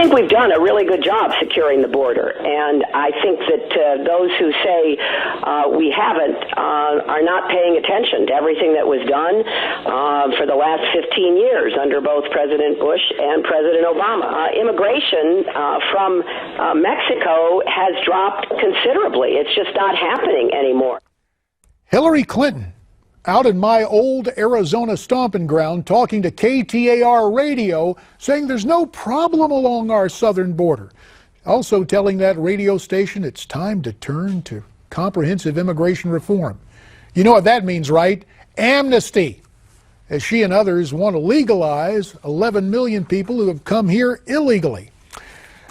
think we've done a really good job securing the border, and I think that those who say we haven't are not paying attention to everything that was done for the last 15 years under both President Bush and President Obama. Immigration from Mexico has dropped considerably. It's just not happening anymore. Hillary Clinton, out in my old Arizona stomping ground, talking to KTAR radio, saying there's no problem along our southern border. Also telling that radio station it's time to turn to comprehensive immigration reform. You know what that means, right? Amnesty, as she and others want to legalize 11 million people who have come here illegally.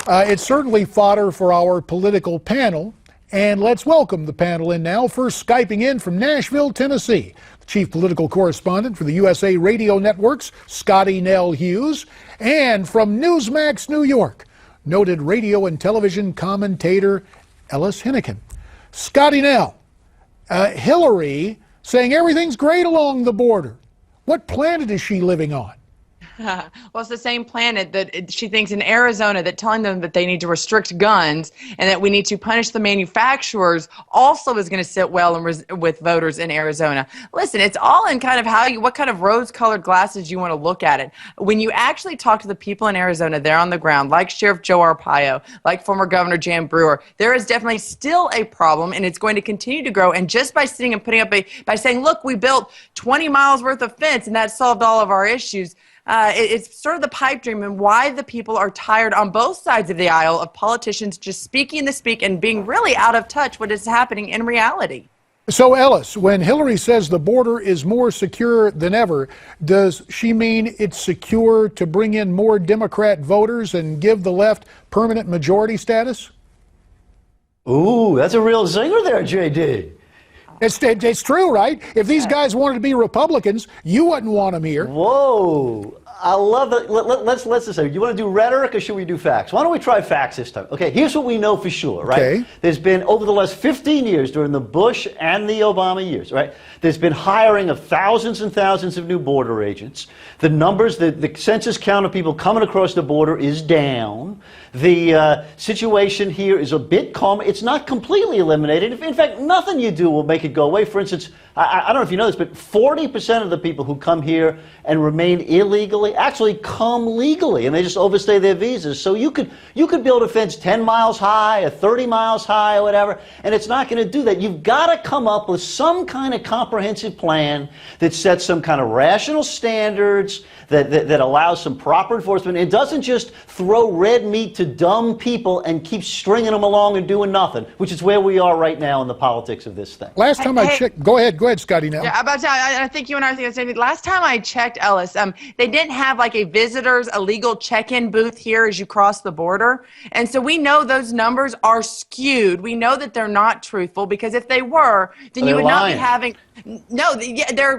It's certainly fodder for our political panel. And let's welcome the panel in now. First, Skyping in from Nashville, Tennessee, the chief political correspondent for the USA Radio Networks, Scottie Nell Hughes, and from Newsmax, New York, noted radio and television commentator Ellis Henican. Scottie Nell, Hillary saying everything's great along the border. What planet is she living on? Well, it's the same planet that she thinks in Arizona, that telling them that they need to restrict guns and that we need to punish the manufacturers also is going to sit well with voters in Arizona. Listen, it's all in kind of what kind of rose-colored glasses you want to look at it. When you actually talk to the people in Arizona, they're on the ground, like Sheriff Joe Arpaio, like former Governor Jan Brewer, there is definitely still a problem, and it's going to continue to grow. And just by sitting and putting up by saying, look, we built 20 miles worth of fence and that solved all of our issues, it's sort of the pipe dream, and why the people are tired on both sides of the aisle of politicians just speaking the speak and being really out of touch what is happening in reality. So, Ellis, when Hillary says the border is more secure than ever, does she mean it's secure to bring in more Democrat voters and give the left permanent majority status? Ooh, that's a real zinger there, JD. It's true, right? If these guys wanted to be Republicans, you wouldn't want them here. Whoa. I love that. Let's just say, you want to do rhetoric or should we do facts? Why don't we try facts this time? Okay, here's what we know for sure, right? Okay. There's been, over the last 15 years, during the Bush and the Obama years, right? There's been hiring of thousands and thousands of new border agents. The numbers, the census count of people coming across the border is down. The situation here is a bit calm. It's not completely eliminated. In fact, nothing you do will make it go away. For instance, I don't know if you know this, but 40% of the people who come here and remain illegally actually come legally, and they just overstay their visas. So you could build a fence 10 miles high or 30 miles high or whatever, and it's not going to do that. You've got to come up with some kind of comprehensive plan that sets some kind of rational standards, that allows some proper enforcement. It doesn't just throw red meat to dumb people and keep stringing them along and doing nothing, which is where we are right now in the politics of this thing. Last time I checked, go ahead, Scottie. Now, yeah, I think you and I are thinking the same thing. Last time I checked, Ellis, they didn't have like a legal check-in booth here as you cross the border, and so we know those numbers are skewed. We know that they're not truthful, because if they were, then you would not be having. No,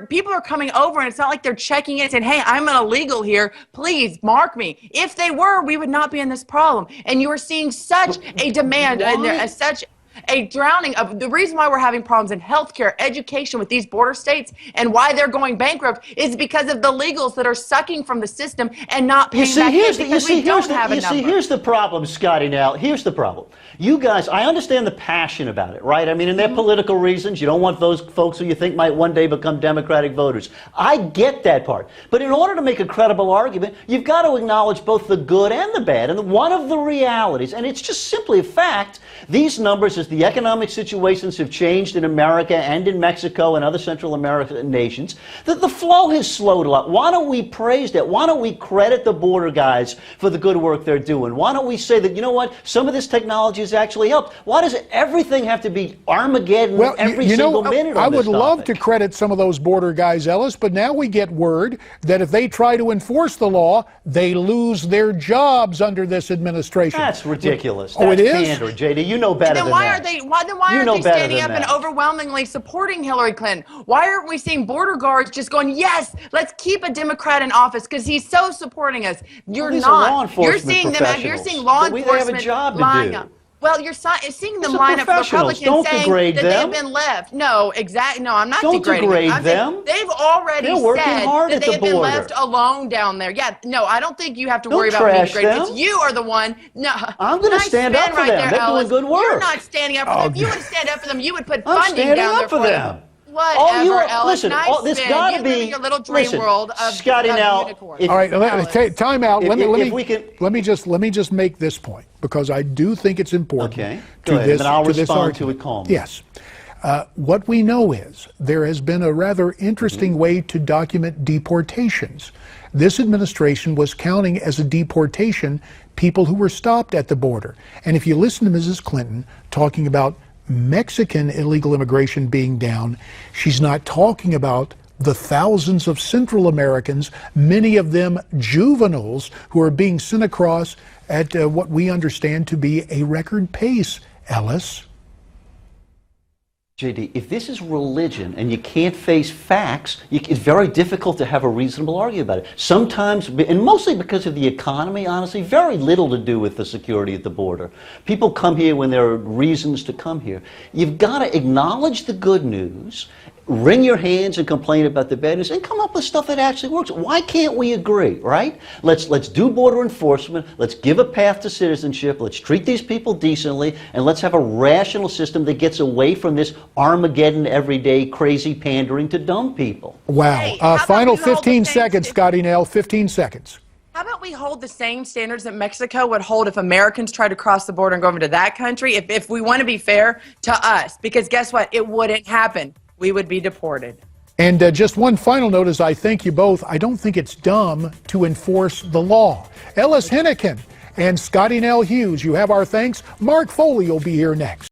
people are coming over, and it's not like they're checking in and saying, hey, I'm an illegal here, please mark me. If they were, we would not be in this problem. And you are seeing such a demand and such a drowning of the reason why we're having problems in healthcare, education with these border states, and why they're going bankrupt is because of the legals that are sucking from the system and not paying back in, because we don't have a number. Here's the problem, Scottie. Now, here's the problem. You guys, I understand the passion about it, right? I mean, and their political reasons. You don't want those folks who you think might one day become Democratic voters. I get that part. But in order to make a credible argument, you've got to acknowledge both the good and the bad. And one of the realities, and it's just simply a fact, these numbers, as the economic situations have changed in America and in Mexico and other Central American nations, that the flow has slowed a lot. Why don't we praise that? Why don't we credit the border guys for the good work they're doing? Why don't we say that, you know what, some of this technology has actually helped? Why does everything have to be Armageddon every single minute? I would love to credit some of those border guys, Ellis, but now we get word that if they try to enforce the law, they lose their jobs under this administration. That's ridiculous. Oh, That's it is? candor, JD. You know better than that. Why aren't they standing up and overwhelmingly supporting Hillary Clinton? Why aren't we seeing border guards just going, yes, let's keep a Democrat in office because he's so supporting us? You're not. You're seeing them. You're seeing law enforcement have a job to lying do. up. Well, you're seeing them These are line up for professionals. Republicans Don't saying degrade that them. they've been left. No, exactly. No, I'm not Don't degrading degrade I'm saying them. they've already They're working said hard that at they the have been border. left alone down there. Yeah, no, I don't think you have to Don't worry about being trash degraded. them. Because you are the one. No, I'm gonna nice stand up spin for right them. there, They're doing Ellis. good work. You're not standing up for Oh, them. If you would stand up for them, you would put I'm funding standing down there up for them. Whatever, All you are, Ellis. listen, Nice there's spin. got to You be live in your little dream world of Scottie Nell. unicorns. All right, time out. If- Let if we can- me just make this point, because I do think it's important. Okay, to go ahead, this, and I'll to this respond argument. to it calmly. Yes. What we know is there has been a rather interesting way to document deportations. This administration was counting as a deportation people who were stopped at the border. And if you listen to Mrs. Clinton talking about Mexican illegal immigration being down, she's not talking about the thousands of Central Americans, many of them juveniles, who are being sent across at what we understand to be a record pace, Ellis. JD, if this is religion and you can't face facts, it's very difficult to have a reasonable argument about it. Sometimes, and mostly because of the economy, honestly, very little to do with the security at the border. People come here when there are reasons to come here. You've got to acknowledge the good news, wring your hands and complain about the bad news, and come up with stuff that actually works. Why can't we agree, right? Let's do border enforcement. Let's give a path to citizenship. Let's treat these people decently, and let's have a rational system that gets away from this Armageddon everyday crazy pandering to dumb people. Wow. Hey, how about Final we hold the 15 same seconds, Scottie Nell. 15 seconds. How about we hold the same standards that Mexico would hold if Americans tried to cross the border and go over to that country? If we want to be fair to us, because guess what? It wouldn't happen. We would be deported. And just one final note as I thank you both. I don't think it's dumb to enforce the law. Ellis Henican and Scottie Nell Hughes, you have our thanks. Mark Foley will be here next.